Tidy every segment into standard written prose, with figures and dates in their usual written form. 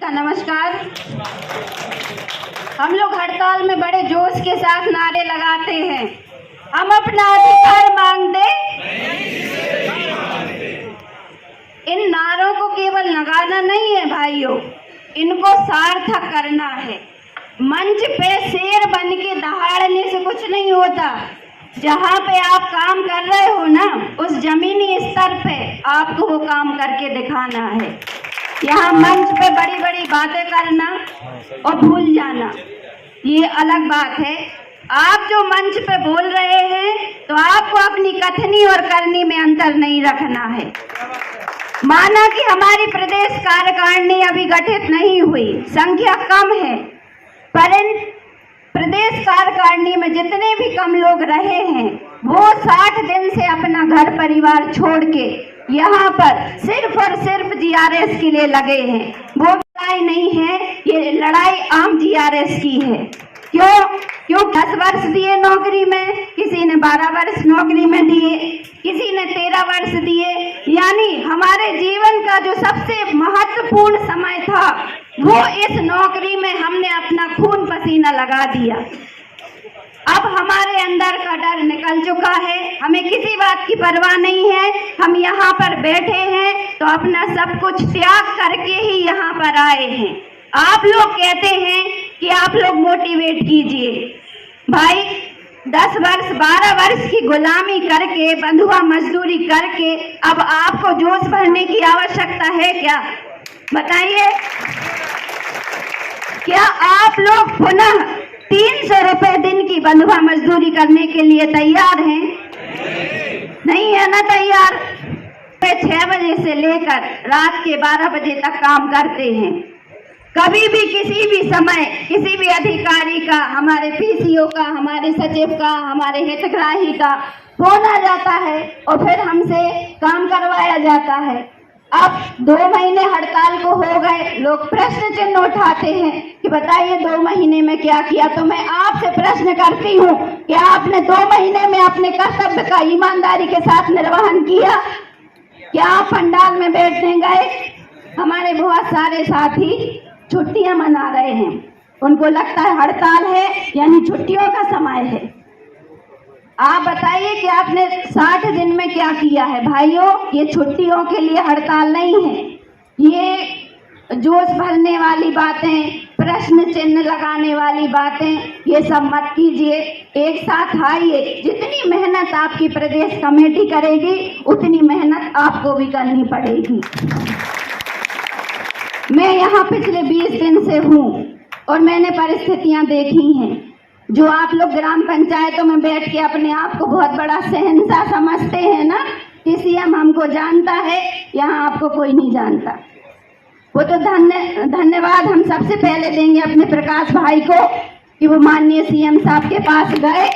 नमस्कार। हम लोग हड़ताल में बड़े जोश के साथ नारे लगाते हैं। हम अपना अधिकार मांगते, इन नारों को केवल लगाना नहीं है भाइयों, इनको सार्थक करना है। मंच पे शेर बन के दहाड़ने से कुछ नहीं होता। जहाँ पे आप काम कर रहे हो ना, उस जमीनी स्तर पे आपको वो काम करके दिखाना है। यहाँ मंच पे बड़ी बड़ी बातें करना और भूल जाना ये अलग बात है। आप जो मंच पे बोल रहे हैं तो आपको अपनी कथनी और करनी में अंतर नहीं रखना है। माना कि हमारी प्रदेश कार्यकारिणी अभी गठित नहीं हुई, संख्या कम है, परंतु प्रदेश कार्यकारिणी में जितने भी कम लोग रहे हैं वो 60 दिन से अपना घर परिवार छोड़ के यहाँ पर सिर्फ और सिर्फ जीआरएस के लिए लगे हैं। वो लड़ाई नहीं है, ये लड़ाई आम जीआरएस की है। क्यों 10 वर्ष दिए नौकरी में, किसी ने 12 वर्ष नौकरी में दिए, किसी ने 13 वर्ष दिए। यानी हमारे जीवन का जो सबसे महत्वपूर्ण समय था वो इस नौकरी में हमने अपना खून पसीना लगा दिया। अब हमारे अंदर का डर निकल चुका है, हमें किसी बात की परवाह नहीं है। हम यहाँ पर बैठे हैं तो अपना सब कुछ त्याग करके ही यहाँ पर आए हैं। आप लोग कहते हैं कि आप लोग मोटिवेट कीजिए। भाई 10 वर्ष 12 वर्ष की गुलामी करके, बंधुआ मजदूरी करके अब आपको जोश भरने की आवश्यकता है क्या? बताइए, क्या आप लोग पुनः 300 रुपए दिन की बंधुआ मजदूरी करने के लिए तैयार हैं? नहीं है ना तैयार? 6 बजे से लेकर रात के 12 बजे तक काम करते हैं। कभी भी किसी भी समय किसी भी अधिकारी का, हमारे पीसीओ का, हमारे सचिव का, हमारे हितग्राही का फोन आ जाता है और फिर हमसे काम करवाया जाता है। अब 2 महीने हड़ताल को हो गए, लोग प्रश्न चिन्ह उठाते हैं कि बताइए 2 महीने में क्या किया। तो मैं आपसे प्रश्न करती हूँ कि आपने 2 महीने में अपने कर्तव्य का ईमानदारी के साथ निर्वहन किया? क्या आप पंडाल में बैठने गए? हमारे बहुत सारे साथी छुट्टियां मना रहे हैं, उनको लगता है हड़ताल है यानी छुट्टियों का समय है। आप बताइए कि आपने 60 दिन में क्या किया है? भाइयों, ये छुट्टियों के लिए हड़ताल नहीं है। ये जोश भरने वाली बातें, प्रश्न चिन्ह लगाने वाली बातें, ये सब मत कीजिए। एक साथ आइए। जितनी मेहनत आपकी प्रदेश कमेटी करेगी उतनी मेहनत आपको भी करनी पड़ेगी। मैं यहाँ पिछले 20 दिन से हूँ और मैंने परिस्थितियाँ देखी हैं। जो आप लोग ग्राम पंचायतों में बैठ के अपने आप को बहुत बड़ा शहंशाह समझते हैं ना, कि सीएम हमको जानता है, यहाँ आपको कोई नहीं जानता। वो तो धन्यवाद हम सबसे पहले देंगे अपने प्रकाश भाई को कि वो माननीय सीएम साहब के पास गए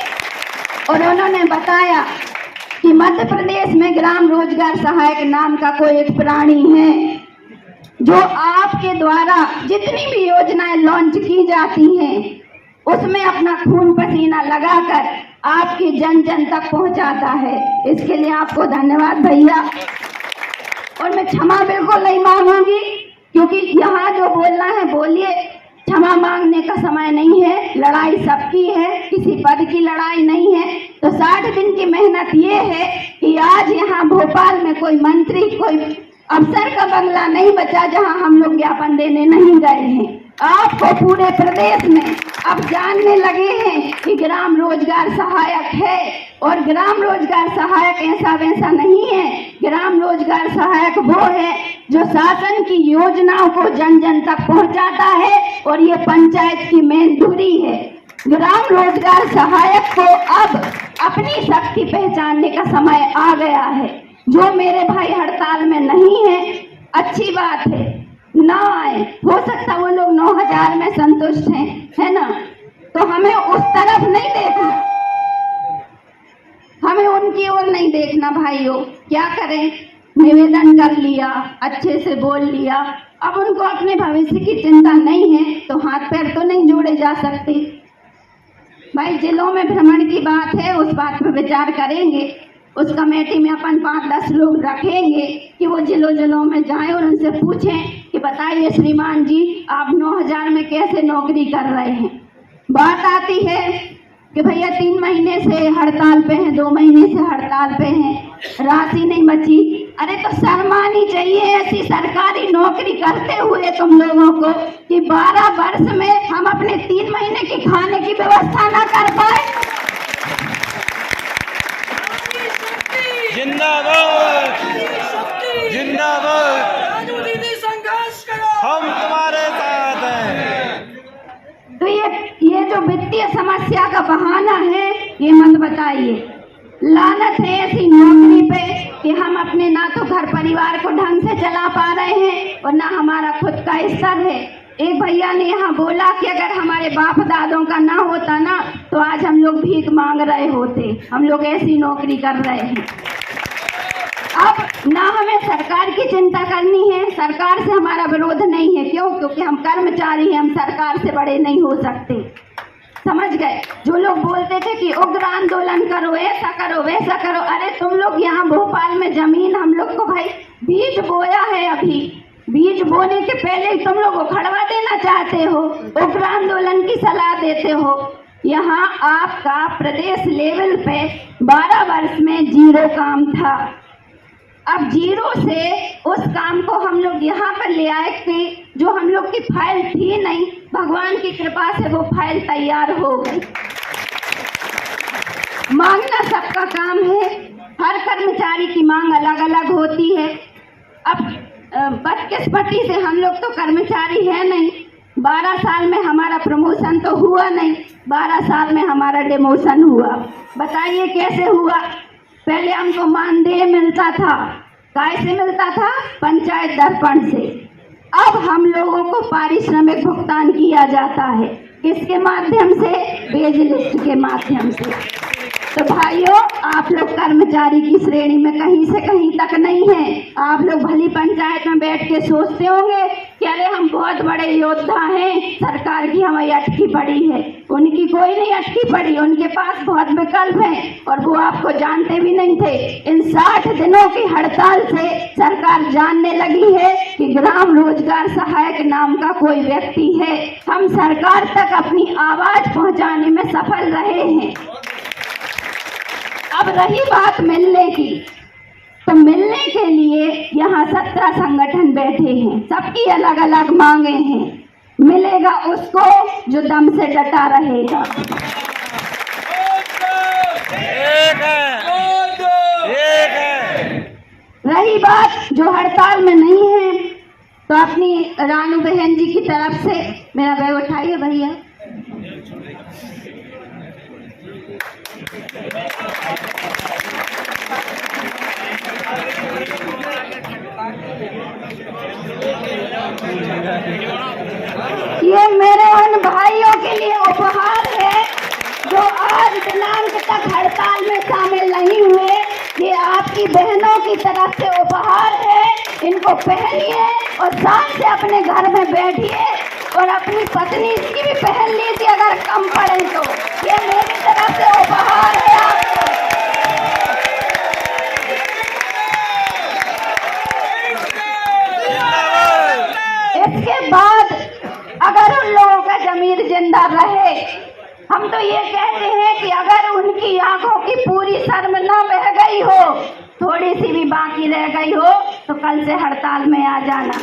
और उन्होंने बताया कि मध्य प्रदेश में ग्राम रोजगार सहायक नाम का कोई एक प्राणी है जो आपके द्वारा जितनी भी योजनाएं लॉन्च की जाती हैं उसमें अपना खून पसीना लगाकर आपकी जन जन तक पहुंचाता है। इसके लिए आपको धन्यवाद भैया। और मैं क्षमा बिल्कुल नहीं मांगूंगी, क्योंकि यहाँ जो बोलना है बोलिए, क्षमा मांगने का समय नहीं है। लड़ाई सबकी है, किसी पद की लड़ाई नहीं है। तो 60 दिन की मेहनत ये है कि आज यहाँ भोपाल में कोई मंत्री, कोई अफसर का बंगला नहीं बचा जहाँ हम लोग ज्ञापन देने नहीं गए हैं। आपको पूरे प्रदेश में अब जानने लगे हैं कि ग्राम रोजगार सहायक है, और ग्राम रोजगार सहायक ऐसा वैसा नहीं है। ग्राम रोजगार सहायक वो है जो शासन की योजनाओं को जन जन तक पहुंचाता है, और ये पंचायत की मेन धुरी है। ग्राम रोजगार सहायक को अब अपनी शक्ति पहचानने का समय आ गया है। जो मेरे भाई हड़ताल में नहीं है, अच्छी बात है, ना आए। हो सकता वो लोग 9000 में संतुष्ट हैं, है ना? तो हमें उस तरफ नहीं देखना, हमें उनकी ओर नहीं देखना भाइयों। क्या करें, निवेदन कर लिया, अच्छे से बोल लिया, अब उनको अपने भविष्य की चिंता नहीं है तो हाथ पैर तो नहीं जोड़े जा सकते। भाई जिलों में भ्रमण की बात है, उस बात पर विचार करेंगे। उस कमेटी में अपन 5-10 लोग रखेंगे कि वो जिलों में जाएं और उनसे पूछें कि बताइए श्रीमान जी, आप 9,000 में कैसे नौकरी कर रहे हैं? बात आती है कि भैया 3 महीने से हड़ताल पे हैं, 2 महीने से हड़ताल पे हैं, राशि नहीं बची। अरे तो शर्म आनी चाहिए ऐसी सरकारी नौकरी करते हुए तुम लोगों को कि 12 वर्ष में हम अपने 3 महीने की खाने की व्यवस्था ना कर पाए। जिंदाबाद जिंदाबाद, राजू दीदी संघर्ष करो, हम तुम्हारे साथ हैं। तो ये जो वित्तीय समस्या का बहाना है ये मत बताइए। लानत है ऐसी नौकरी पे कि हम अपने ना तो घर परिवार को ढंग से चला पा रहे हैं और ना हमारा खुद का स्तर है। एक भैया ने यहाँ बोला कि अगर हमारे बाप दादों का ना होता ना तो आज हम लोग भीख मांग रहे होते। हम लोग ऐसी नौकरी कर रहे हैं। अब ना हमें सरकार की चिंता करनी है, सरकार से हमारा विरोध नहीं है। क्यों? क्योंकि हम कर्मचारी हैं, हम सरकार से बड़े नहीं हो सकते। समझ गए? जो लोग बोलते थे कि उग्र आंदोलन करो, ऐसा करो वैसा करो, अरे तुम लोग यहाँ भोपाल में जमीन हम लोग को भाई बीज बोया है, अभी बीज बोने के पहले ही तुम लोग उखड़वा देना चाहते हो, उग्र आंदोलन की सलाह देते हो। यहाँ आपका प्रदेश लेवल पे 12 वर्ष में 0 काम था। अब 0 से उस काम को हम लोग यहाँ पर ले आए कि जो हम लोग की फाइल थी नहीं, भगवान की कृपा से वो फाइल तैयार हो गई। मांगना सबका काम है, हर कर्मचारी की मांग अलग अलग होती है। अब बदकिस्मती से हम लोग तो कर्मचारी है नहीं। 12 साल में हमारा प्रमोशन तो हुआ नहीं, 12 साल में हमारा डिमोशन हुआ। बताइए कैसे हुआ? पहले हमको मानदेय मिलता था, कैसे मिलता था? पंचायत दर्पण से। अब हम लोगों को पारिश्रमिक भुगतान किया जाता है, किसके माध्यम से? वेज लिस्ट के माध्यम से। तो भाइयों, आप लोग कर्मचारी की श्रेणी में कहीं से कहीं तक नहीं है। आप लोग भली पंचायत में बैठ के सोचते होंगे कि अरे हम बहुत बड़े योद्धा हैं, सरकार की हमें अटकी पड़ी है। उनकी कोई नहीं अटकी पड़ी, उनके पास बहुत विकल्प हैं और वो आपको जानते भी नहीं थे। इन 60 दिनों की हड़ताल से सरकार जानने लगी है कि ग्राम रोजगार सहायक नाम का कोई व्यक्ति है। हम सरकार तक अपनी आवाज पहुंचाने में सफल रहे हैं। अब रही बात मिलने की, तो मिलने के लिए यहाँ 17 संगठन बैठे हैं, सबकी अलग अलग मांगे हैं। मिलेगा उसको जो दम से डटा रहेगा। एक है। रही बात जो हड़ताल में नहीं है, तो अपनी रानू बहन जी की तरफ से मेरा बैग उठाइए भैया। ये मेरे उन भाइयों के लिए उपहार है जो आज दिनांक तक हड़ताल में शामिल नहीं हुए। ये आपकी बहनों की तरफ से उपहार है, इनको पहनिए और शान से अपने घर में बैठिए और अपनी पत्नी की भी पहन लीजिए अगर कम पड़े तो। ये मेरी तरफ से उपहार है आपको। इसके बाद अगर उन लोगों का जमीर जिंदा रहे, हम तो ये कहते हैं कि अगर उनकी आंखों की पूरी शर्म ना बह गई हो, थोड़ी सी भी बाकी रह गई हो, तो कल से हड़ताल में आ जाना।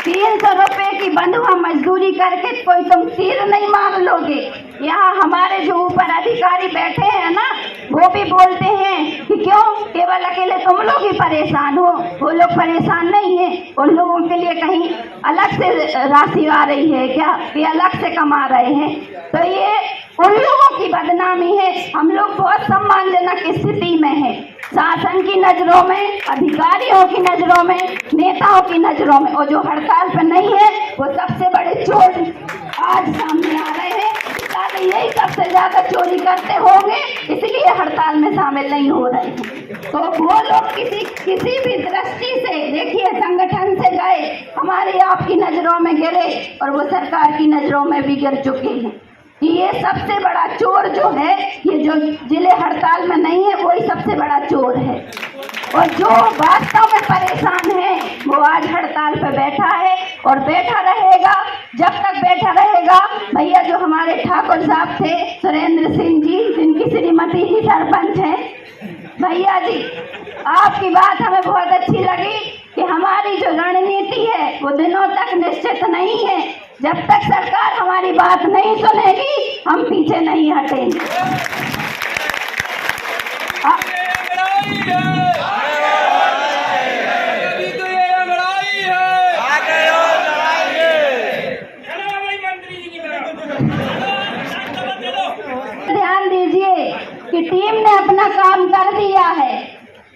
300 रुपए की बंधुआ मजदूरी करके कोई तुम तीर नहीं मार लोगे। यहाँ हमारे जो ऊपर अधिकारी बैठे हैं ना, वो भी बोलते हैं कि क्यों केवल अकेले तुम लोग ही परेशान हो। वो लोग परेशान नहीं है, उन लोगों के लिए कहीं अलग से राशि आ रही है क्या? ये अलग से कमा रहे हैं। तो ये उन लोगों की बदनामी है। हम लोग बहुत सम्मानजनक स्थिति में है, शासन की नजरों में, अधिकारियों की नजरों में, नेताओं की नजरों में। और जो हड़ताल पर नहीं है वो सबसे बड़े चोर आज सामने आ रहे हैं। यही सबसे ज्यादा चोरी करते होंगे, इसलिए हड़ताल में शामिल नहीं हो रहे हैं। तो वो लोग किसी भी दृष्टि से देखिए, संगठन से गए, हमारे आपकी नजरों में गिरे और वो सरकार की नजरों में भी गिर चुके हैं। कि ये सबसे बड़ा चोर जो है, ये जो जिले हड़ताल में नहीं है, वही सबसे बड़ा चोर है। और जो वास्तव में परेशान है वो आज हड़ताल पे बैठा है और बैठा रहेगा। जब तक बैठा रहेगा, भैया जो हमारे ठाकुर साहब थे सुरेंद्र सिंह जी, जिनकी श्रीमती जी सरपंच हैं, भैया जी आपकी बात हमें बहुत अच्छी लगी कि हमारी जो रणनीति है वो दिनों तक निश्चित नहीं है। जब तक सरकार हमारी बात नहीं सुनेगी हम पीछे नहीं हटेंगे। लड़ाई है, अभी तो ये लड़ाई है, आगे और लड़ाएंगे। मंत्री जी की तरफ ध्यान दीजिए कि टीम ने अपना काम कर दिया है।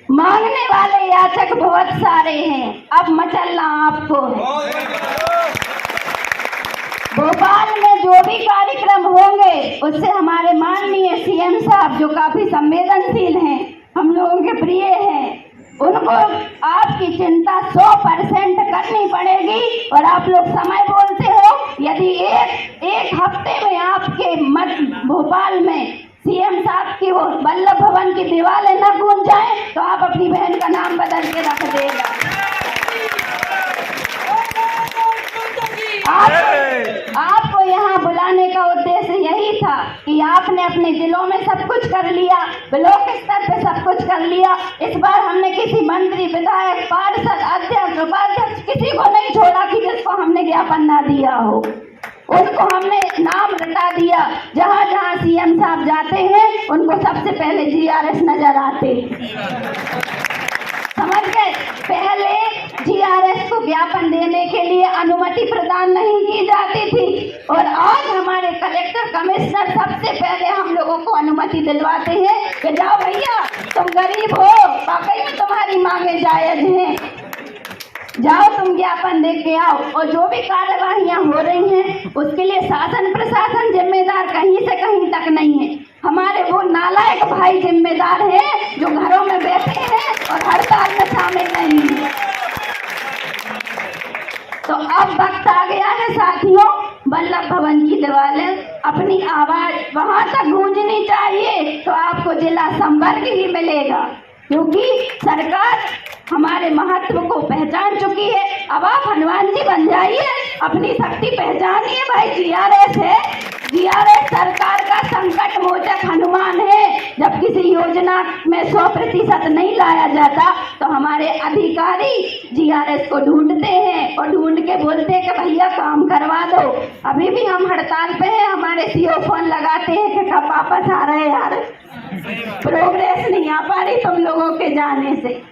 मांगने वाले याचक बहुत सारे हैं, अब मचलना आपको है। भोपाल में जो भी कार्यक्रम होंगे उससे हमारे माननीय सीएम साहब जो काफी संवेदनशील हैं, हम लोगों के प्रिय हैं, उनको आपकी चिंता 100% करनी पड़ेगी। और आप लोग समय बोलते हो, यदि एक हफ्ते में आपके भोपाल में सीएम साहब की वो वल्लभ भवन की दीवारें न गूंज जाए तो आप अपनी बहन का नाम बदल के रख देगा। आपको यहाँ बुलाने का उद्देश्य यही था कि आपने अपने जिलों में सब कुछ कर लिया, ब्लॉक स्तर पे सब कुछ कर लिया। इस बार हमने किसी मंत्री, विधायक, पार्षद, अध्यक्ष, उपाध्यक्ष किसी को नहीं छोड़ा कि जिसको हमने ज्ञापन ना दिया हो। उनको हमने नाम रटा दिया। जहाँ जहाँ सीएम साहब जाते हैं उनको सबसे पहले जीआरएस नजर आते। समझ गए? पहले जीआरएस को ज्ञापन देने के लिए अनुमति प्रदान नहीं की जाती थी और आज हमारे कलेक्टर, कमिश्नर सबसे पहले हम लोगों को अनुमति दिलवाते हैं कि जाओ भैया, तुम गरीब हो, वाकई में तुम्हारी मांगे जायज हैं, जाओ तुम ज्ञापन दे के आओ। और जो भी कार्यवाहियां हो रही हैं उसके लिए शासन प्रशासन जिम्मेदार कहीं से कहीं तक नहीं है। हमारे वो नालायक भाई जिम्मेदार हैं जो घरों में बैठे हैं और हड़ताल में शामिल नहीं है। तो अब वक्त आ गया है साथियों, वल्लभ भवन की दीवारें अपनी आवाज वहां तक गूंजनी चाहिए तो आपको जिला संपर्क ही मिलेगा, क्योंकि सरकार हमारे महत्व को पहचान चुकी है। अब आप हनुमान जी बन जाइए, अपनी शक्ति पहचानिए। भाई जीआरएस है, जीआरएस सरकार का संकट मोचक हनुमान है। जब किसी योजना में 100% नहीं लाया जाता तो हमारे अधिकारी जीआरएस को ढूंढते हैं और ढूंढ के बोलते हैं कि भैया काम करवा दो। अभी भी हम हड़ताल पे हैं, हमारे सीओ फोन लगाते हैं कि कब वापस आ रहे यार, प्रोग्रेस नहीं आ पा रही तुम लोगों के जाने से।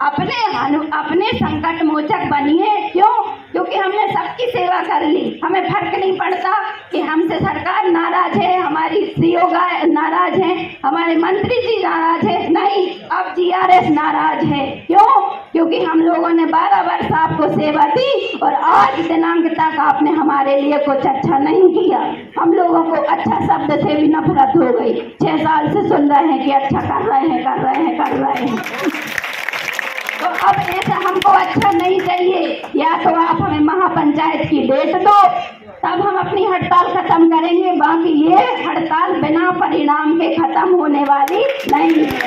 अपने संकट मोचक बनिए। क्यों? क्योंकि हमने सबकी सेवा कर ली, हमें फर्क नहीं पड़ता कि हमसे सरकार नाराज है, हमारी सीओ नाराज है, हमारे मंत्री जी नाराज है। नहीं, अब जीआरएस नाराज है। क्यों? क्योंकि हम लोगों ने 12 वर्ष आपको सेवा दी और आज दिनांक तक आपने हमारे लिए कुछ अच्छा नहीं किया। हम लोगों को अच्छा शब्द से भी नफरत हो गई। 6 साल से सुन रहे हैं कि अच्छा कर रहे हैं। तो अब ऐसा हमको अच्छा नहीं चाहिए। या तो आप हमें महापंचायत की डेट दो, तब हम अपनी हड़ताल खत्म करेंगे। बाकी ये हड़ताल बिना परिणाम के खत्म होने वाली नहीं है।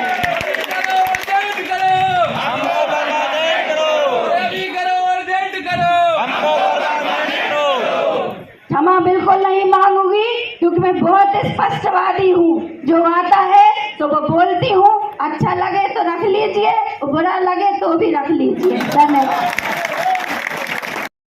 क्षमा बिल्कुल नहीं मांगूंगी, क्योंकि मैं बहुत स्पष्टवादी हूँ। जो आता है तो वो बोलती हूँ, अच्छा लगे तो रख लीजिए, बुरा लगे तो भी रख लीजिए। धन्यवाद।